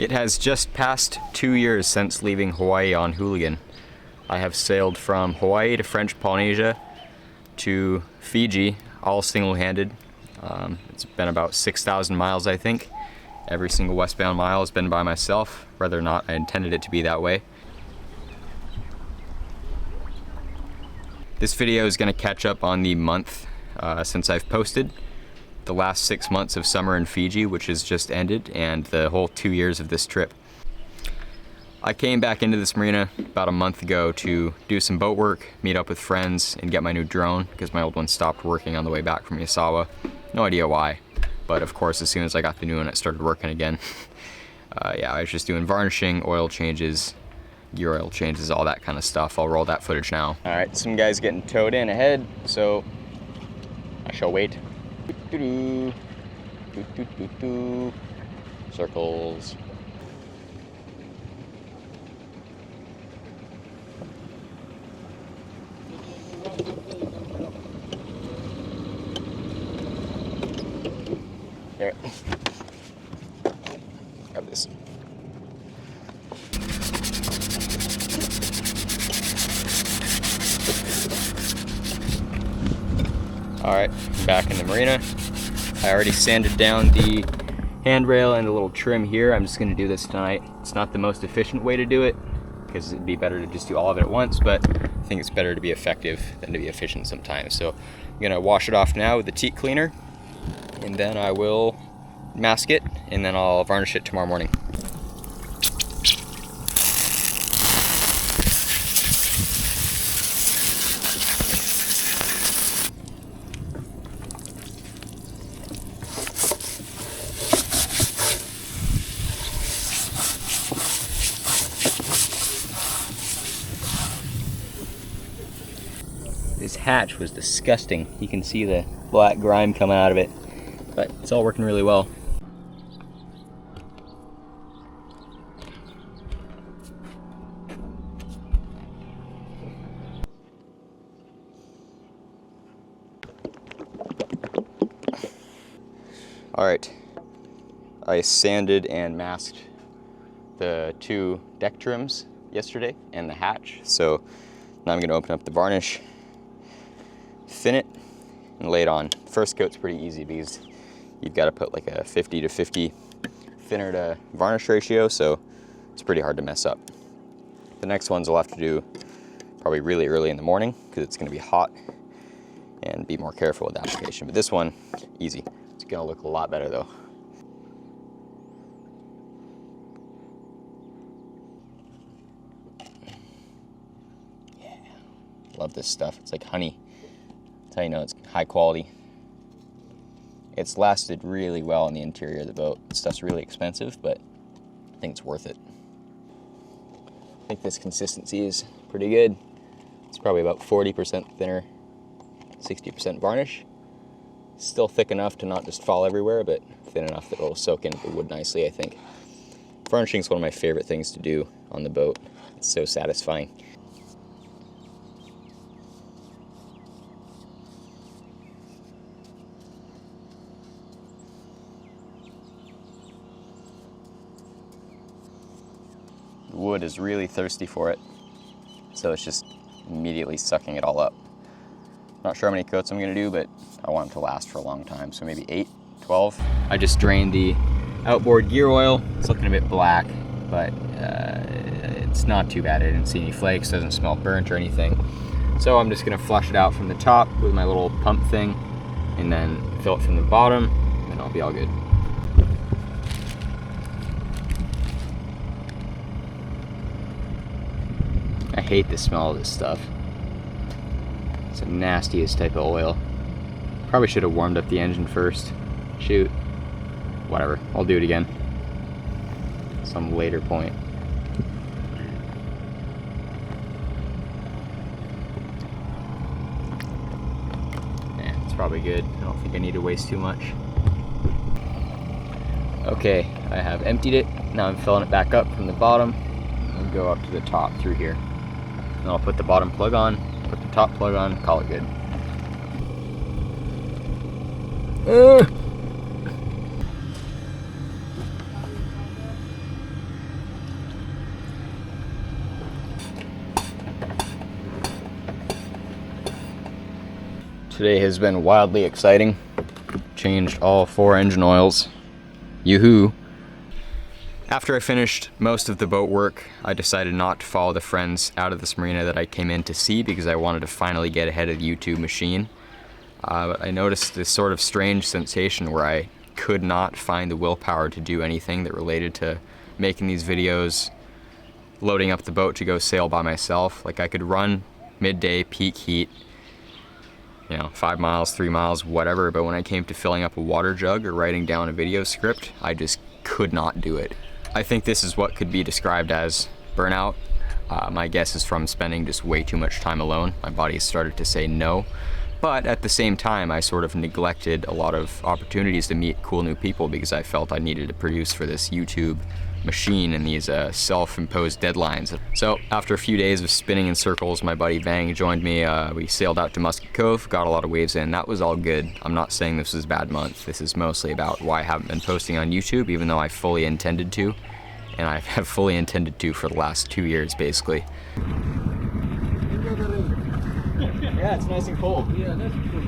It has just passed 2 years since leaving Hawaii on Hooligan. I have sailed from Hawaii to French Polynesia to Fiji, all single-handed. It's been about 6,000 miles, I think. Every single westbound mile has been by myself, whether or not I intended it to be that way. This video is going to catch up on the month since I've posted. The last 6 months of summer in Fiji, which has just ended, and the whole 2 years of this trip. I came back into this marina about a month ago to do some boat work, meet up with friends, and get my new drone because my old one stopped working on the way back from Misawa. No idea why, but of course as soon as I got the new one it started working again. Yeah, I was just doing varnishing, oil changes, gear oil changes, all that kind of stuff. I'll roll that footage now. Alright, some guys getting towed in ahead, so I shall wait. Circles. Here. Grab this. Alright, back in the marina. I already sanded down the handrail and the little trim here. I'm just going to do this tonight. It's not the most efficient way to do it because it'd be better to just do all of it at once, but I think it's better to be effective than to be efficient sometimes. So I'm going to wash it off now with the teat cleaner, and then I will mask it, and then I'll varnish it tomorrow morning. This hatch was disgusting. You can see the black grime coming out of it, but it's all working really well. All right, I sanded and masked the 2 deck trims yesterday and the hatch, so now I'm gonna open up the varnish, thin it, and lay it on. First coat's pretty easy because you've got to put like a 50 to 50 thinner to varnish ratio, so it's pretty hard to mess up. The next ones I'll have to do probably really early in the morning because it's going to be hot, and be more careful with the application. But this one, easy. It's going to look a lot better though. Yeah, love this stuff. It's like honey. That's how you know it's high quality. It's lasted really well in the interior of the boat. This stuff's really expensive, but I think it's worth it. I think this consistency is pretty good. It's probably about 40% thinner, 60% varnish. Still thick enough to not just fall everywhere, but thin enough that it'll soak into the wood nicely, I think. Varnishing is one of my favorite things to do on the boat. It's so satisfying. The wood is really thirsty for it, so it's just immediately sucking it all up. Not sure how many coats I'm going to do, but I want them to last for a long time, so maybe 8, 12. I just drained the outboard gear oil. It's looking a bit black, but it's not too bad. I didn't see any flakes, doesn't smell burnt or anything. So I'm just going to flush it out from the top with my little pump thing, and then fill it from the bottom, and I'll be all good. I hate the smell of this stuff. It's the nastiest type of oil. Probably should have warmed up the engine first. Shoot. Whatever, I'll do it again. Some later point. Yeah, it's probably good. I don't think I need to waste too much. Okay, I have emptied it. Now I'm filling it back up from the bottom and go up to the top through here. And I'll put the bottom plug on, put the top plug on, call it good. Today has been wildly exciting. Changed all 4 engine oils. Yoo-hoo! After I finished most of the boat work, I decided not to follow the friends out of this marina that I came in to see because I wanted to finally get ahead of the YouTube machine. But I noticed this sort of strange sensation where I could not find the willpower to do anything that related to making these videos, loading up the boat to go sail by myself. Like I could run midday, peak heat, 5 miles, 3 miles, whatever, but when I came to filling up a water jug or writing down a video script, I just could not do it. I think this is what could be described as burnout. My guess is from spending just way too much time alone. My body started to say no, but at the same time, I sort of neglected a lot of opportunities to meet cool new people because I felt I needed to produce for this YouTube machine and these self-imposed deadlines. So after a few days of spinning in circles, my buddy Vang joined me. We sailed out to Musket Cove, got a lot of waves in. That was all good. I'm not saying this was a bad month. This is mostly about why I haven't been posting on YouTube, even though I fully intended to. And I have fully intended to for the last 2 years, basically. Yeah, it's nice and cold. Yeah, that's cool.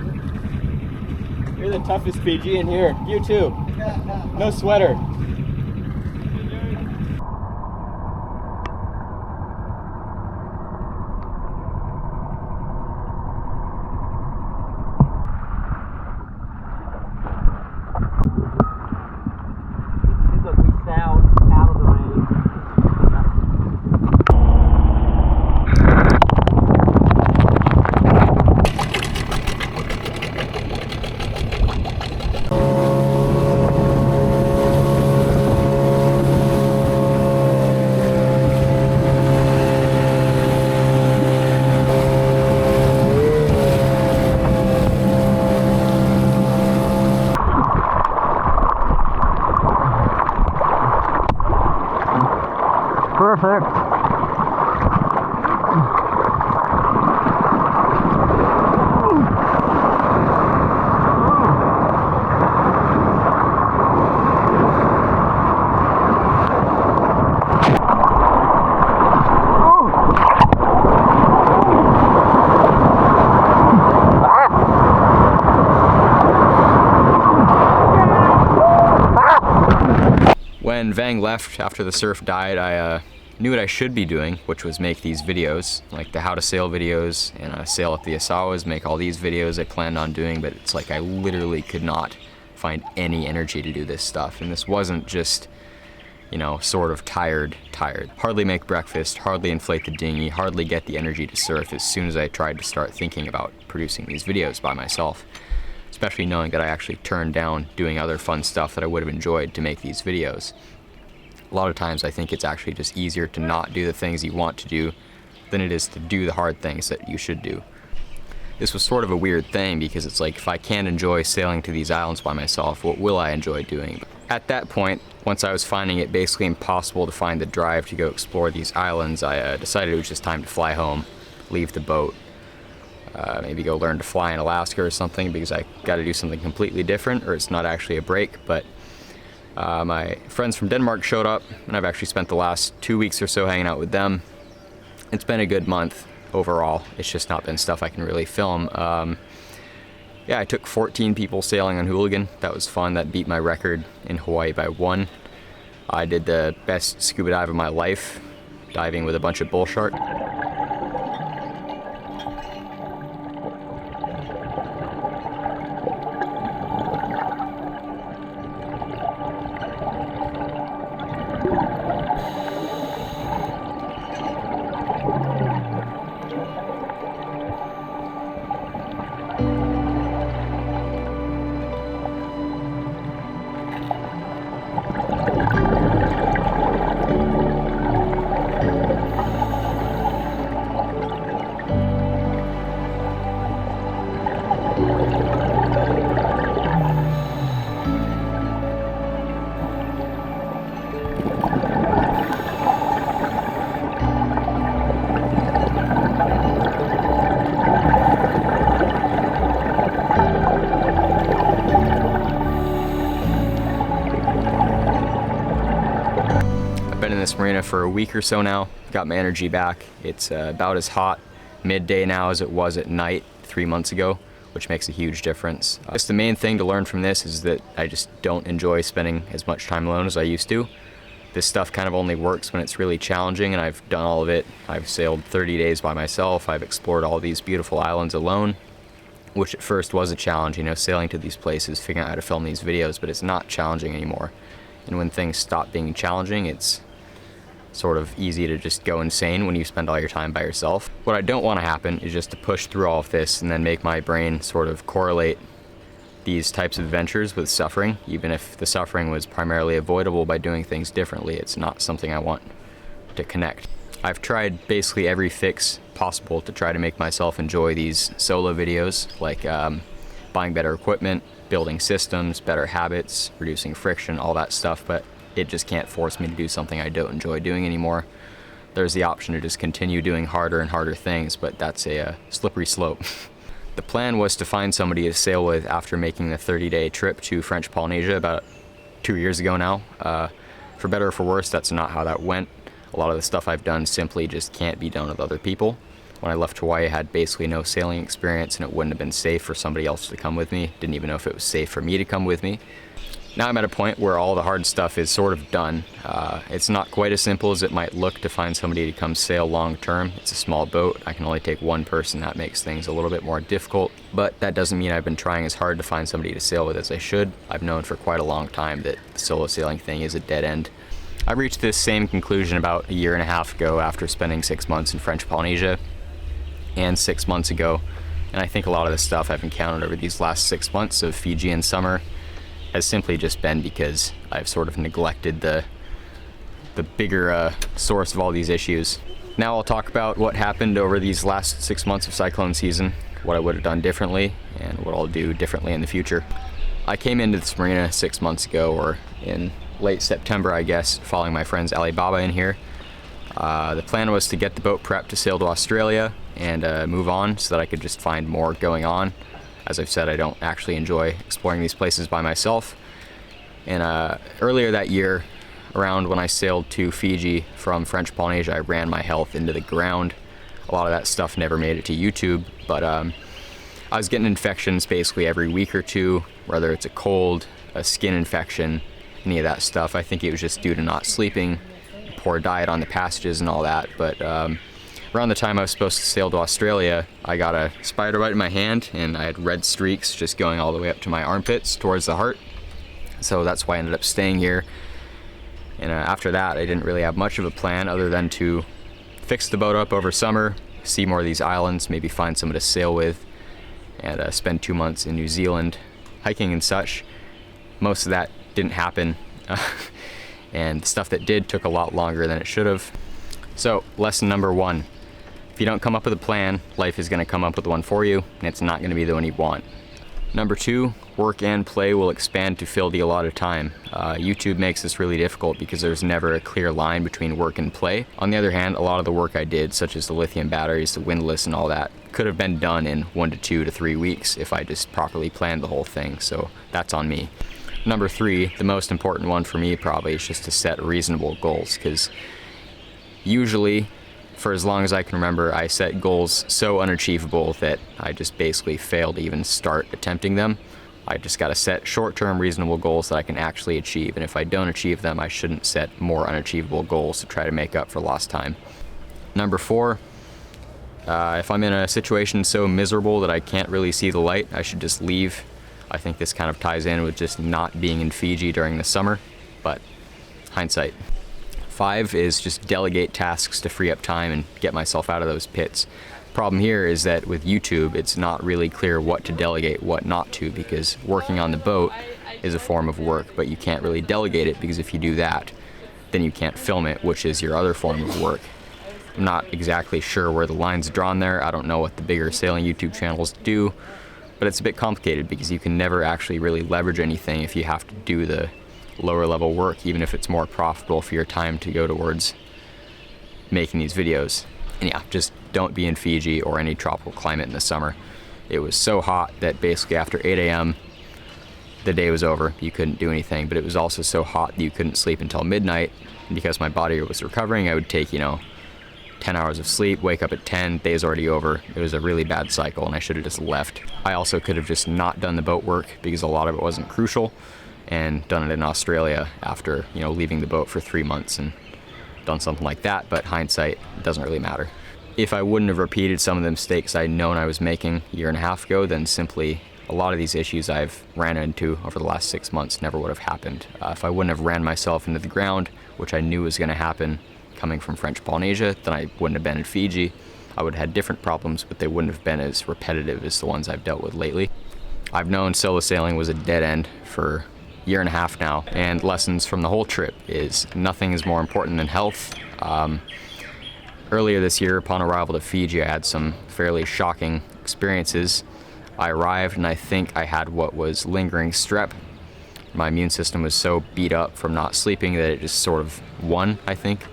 You're the toughest PG in here. You too. No sweater. Perfect. When Vang left after the surf died, I knew what I should be doing, which was make these videos, like the how to sail videos, and sail up the Asawas, make all these videos I planned on doing, but it's like I literally could not find any energy to do this stuff. And this wasn't just, sort of tired. Hardly make breakfast, hardly inflate the dinghy, hardly get the energy to surf as soon as I tried to start thinking about producing these videos by myself. Especially knowing that I actually turned down doing other fun stuff that I would have enjoyed to make these videos. A lot of times I think it's actually just easier to not do the things you want to do than it is to do the hard things that you should do. This was sort of a weird thing because it's like, if I can't enjoy sailing to these islands by myself, what will I enjoy doing? At that point, once I was finding it basically impossible to find the drive to go explore these islands, I decided it was just time to fly home, leave the boat, maybe go learn to fly in Alaska or something, because I got to do something completely different, or it's not actually a break. But my friends from Denmark showed up, and I've actually spent the last 2 weeks or so hanging out with them. It's been a good month overall. It's just not been stuff I can really film. Yeah, I took 14 people sailing on Hooligan. That was fun. That beat my record in Hawaii by 1. I did the best scuba dive of my life, diving with a bunch of bull shark. Been in this marina for a week or so now. Got my energy back. It's about as hot midday now as it was at night 3 months ago, which makes a huge difference. I guess the main thing to learn from this is that I just don't enjoy spending as much time alone as I used to. This stuff kind of only works when it's really challenging, and I've done all of it. I've sailed 30 days by myself. I've explored all these beautiful islands alone, which at first was a challenge, sailing to these places, figuring out how to film these videos, but it's not challenging anymore. And when things stop being challenging, it's sort of easy to just go insane when you spend all your time by yourself. What I don't want to happen is just to push through all of this and then make my brain sort of correlate these types of adventures with suffering. Even if the suffering was primarily avoidable by doing things differently, it's not something I want to connect. I've tried basically every fix possible to try to make myself enjoy these solo videos, like buying better equipment, building systems, better habits, reducing friction, all that stuff, but it just can't force me to do something I don't enjoy doing anymore. There's the option to just continue doing harder and harder things, but that's a slippery slope. The plan was to find somebody to sail with after making the 30-day trip to French Polynesia about 2 years ago now. For better or for worse, that's not how that went. A lot of the stuff I've done simply just can't be done with other people. When I left Hawaii, I had basically no sailing experience, and it wouldn't have been safe for somebody else to come with me. Didn't even know if it was safe for me to come with me. Now I'm at a point where all the hard stuff is sort of done. It's not quite as simple as it might look to find somebody to come sail long term. It's a small boat. I can only take one person. That makes things a little bit more difficult, but that doesn't mean I've been trying as hard to find somebody to sail with as I should. I've known for quite a long time that the solo sailing thing is a dead end. I reached this same conclusion about a year and a half ago after spending 6 months in French Polynesia and 6 months ago. And I think a lot of the stuff I've encountered over these last 6 months of Fijian summer has simply just been because I've sort of neglected the bigger source of all these issues. Now I'll talk about what happened over these last 6 months of cyclone season, what I would have done differently, and what I'll do differently in the future. I came into this marina 6 months ago, or in late September, I guess, following my friends Alibaba in here. The plan was to get the boat prepped to sail to Australia and move on so that I could just find more going on. As I've said, I don't actually enjoy exploring these places by myself. And earlier that year, around when I sailed to Fiji from French Polynesia, I ran my health into the ground. A lot of that stuff never made it to YouTube, but I was getting infections basically every week or two, whether it's a cold, a skin infection, any of that stuff. I think it was just due to not sleeping, poor diet on the passages and all that, but around the time I was supposed to sail to Australia, I got a spider bite in my hand, and I had red streaks just going all the way up to my armpits towards the heart. So that's why I ended up staying here. And after that, I didn't really have much of a plan other than to fix the boat up over summer, see more of these islands, maybe find someone to sail with, and spend 2 months in New Zealand hiking and such. Most of that didn't happen, and the stuff that did took a lot longer than it should have. So, lesson number 1. If you don't come up with a plan, life is going to come up with one for you, and it's not going to be the one you want. Number 2, work and play will expand to fill the allotted time. YouTube makes this really difficult because there's never a clear line between work and play. On the other hand, a lot of the work I did, such as the lithium batteries, the windlass and all that, could have been done in 1 to 2 to 3 weeks if I just properly planned the whole thing, so that's on me. Number 3, the most important one for me probably, is just to set reasonable goals, because usually, for as long as I can remember, I set goals so unachievable that I just basically fail to even start attempting them. I just gotta set short-term reasonable goals that I can actually achieve, and if I don't achieve them, I shouldn't set more unachievable goals to try to make up for lost time. Number 4, if I'm in a situation so miserable that I can't really see the light, I should just leave. I think this kind of ties in with just not being in Fiji during the summer, but hindsight. 5 is just delegate tasks to free up time and get myself out of those pits. Problem here is that with YouTube, it's not really clear what to delegate, what not to, because working on the boat is a form of work, but you can't really delegate it because if you do that, then you can't film it, which is your other form of work. I'm not exactly sure where the line's drawn there. I don't know what the bigger sailing YouTube channels do, but it's a bit complicated because you can never actually really leverage anything if you have to do the lower level work, even if it's more profitable for your time to go towards making these videos. And yeah, just don't be in Fiji or any tropical climate in the summer. It was so hot that basically after 8 a.m. the day was over. You couldn't do anything, but it was also so hot that you couldn't sleep until midnight. And because my body was recovering, I would take, 10 hours of sleep, wake up at 10, day's already over. It was a really bad cycle and I should have just left. I also could have just not done the boat work because a lot of it wasn't crucial, and done it in Australia after, leaving the boat for 3 months and done something like that, but hindsight, it doesn't really matter. If I wouldn't have repeated some of the mistakes I'd known I was making a year and a half ago, then simply a lot of these issues I've ran into over the last 6 months never would have happened. If I wouldn't have ran myself into the ground, which I knew was going to happen coming from French Polynesia, then I wouldn't have been in Fiji. I would have had different problems, but they wouldn't have been as repetitive as the ones I've dealt with lately. I've known solo sailing was a dead end for a year and a half now, and lessons from the whole trip is nothing is more important than health. Earlier this year, upon arrival to Fiji, I had some fairly shocking experiences. I arrived and I think I had what was lingering strep. My immune system was so beat up from not sleeping that it just sort of won, I think.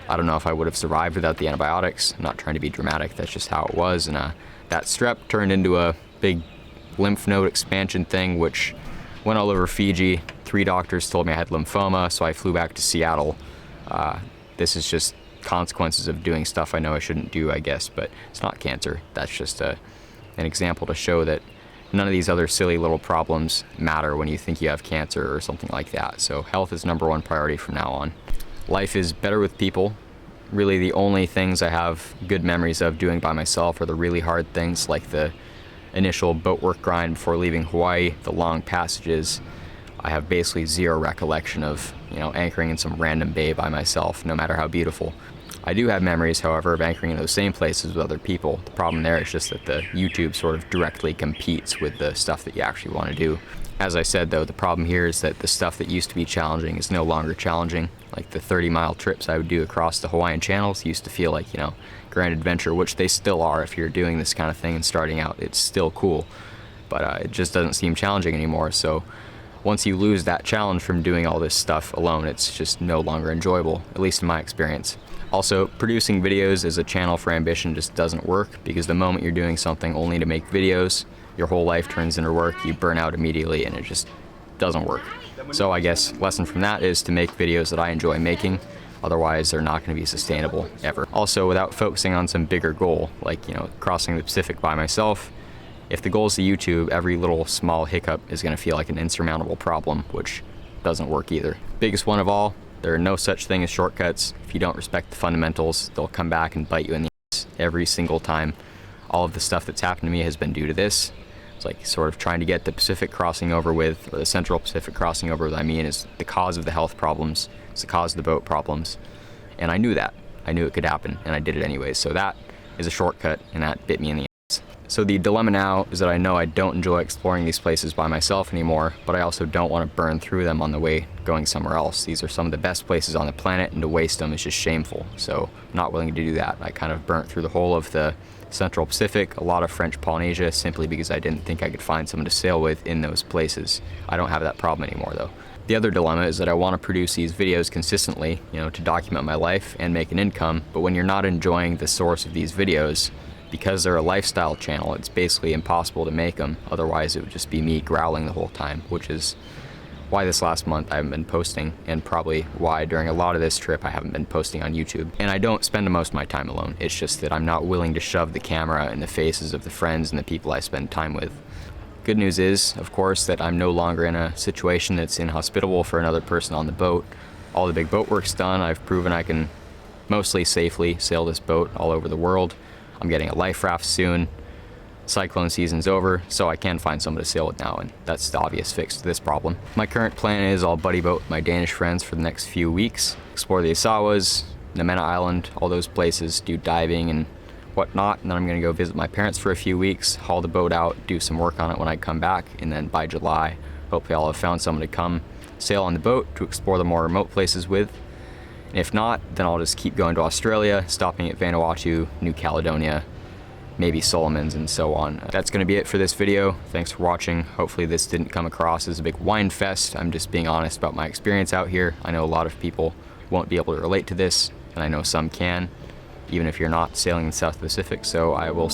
I don't know if I would have survived without the antibiotics. I'm not trying to be dramatic, that's just how it was. And that strep turned into a big lymph node expansion thing, which went all over Fiji. 3 doctors told me I had lymphoma, so I flew back to Seattle. This is just consequences of doing stuff I know I shouldn't do, I guess, but it's not cancer. That's just an example to show that none of these other silly little problems matter when you think you have cancer or something like that. So health is #1 priority from now on. Life is better with people. Really the only things I have good memories of doing by myself are the really hard things, like the initial boat work grind before leaving Hawaii, the long passages. I have basically zero recollection of, anchoring in some random bay by myself, no matter how beautiful. I do have memories, however, of anchoring in those same places with other people. The problem there is just that the YouTube sort of directly competes with the stuff that you actually want to do. As I said, though, the problem here is that the stuff that used to be challenging is no longer challenging. Like the 30-mile trips I would do across the Hawaiian channels used to feel like, grand adventure, which they still are if you're doing this kind of thing and starting out. It's still cool, but it just doesn't seem challenging anymore. So once you lose that challenge from doing all this stuff alone, it's just no longer enjoyable, at least in my experience. Also, producing videos as a channel for ambition just doesn't work, because the moment you're doing something only to make videos, your whole life turns into work, you burn out immediately, and it just doesn't work. So I guess lesson from that is to make videos that I enjoy making, otherwise they're not going to be sustainable ever. Also, without focusing on some bigger goal, like, crossing the Pacific by myself, if the goal is to YouTube, every little small hiccup is going to feel like an insurmountable problem, which doesn't work either. Biggest one of all, there are no such thing as shortcuts. If you don't respect the fundamentals, they'll come back and bite you in the ass every single time. All of the stuff that's happened to me has been due to this. It's like sort of trying to get the Pacific crossing over with, or the Central Pacific crossing over with, is the cause of the health problems. It's the cause of the boat problems. And I knew that. I knew it could happen, and I did it anyways. So that is a shortcut, and that bit me in the ass. So the dilemma now is that I know I don't enjoy exploring these places by myself anymore, but I also don't want to burn through them on the way going somewhere else. These are some of the best places on the planet, and to waste them is just shameful. So I'm not willing to do that. I kind of burnt through the whole of the Central Pacific, a lot of French Polynesia, simply because I didn't think I could find someone to sail with in those places. I don't have that problem anymore, though. The other dilemma is that I want to produce these videos consistently, to document my life and make an income, but when you're not enjoying the source of these videos, because they're a lifestyle channel, it's basically impossible to make them. Otherwise, it would just be me growling the whole time, which is why this last month I haven't been posting, and probably why during a lot of this trip I haven't been posting on YouTube. And I don't spend most of my time alone. It's just that I'm not willing to shove the camera in the faces of the friends and the people I spend time with. Good news is, of course, that I'm no longer in a situation that's inhospitable for another person on the boat. All the big boat work's done. I've proven I can mostly safely sail this boat all over the world. I'm getting a life raft soon. Cyclone season's over, so I can find someone to sail with now, and that's the obvious fix to this problem. My current plan is I'll buddy boat with my Danish friends for the next few weeks, explore the Asawas, Namena Island, all those places, do diving and whatnot, and then I'm gonna go visit my parents for a few weeks, haul the boat out, do some work on it when I come back, and then by July, hopefully I'll have found someone to come sail on the boat to explore the more remote places with. And if not, then I'll just keep going to Australia, stopping at Vanuatu, New Caledonia, maybe Solomons, and so on. That's gonna be it for this video. Thanks for watching. Hopefully this didn't come across as a big whine fest. I'm just being honest about my experience out here. I know a lot of people won't be able to relate to this, and I know some can, even if you're not sailing in the South Pacific, so I will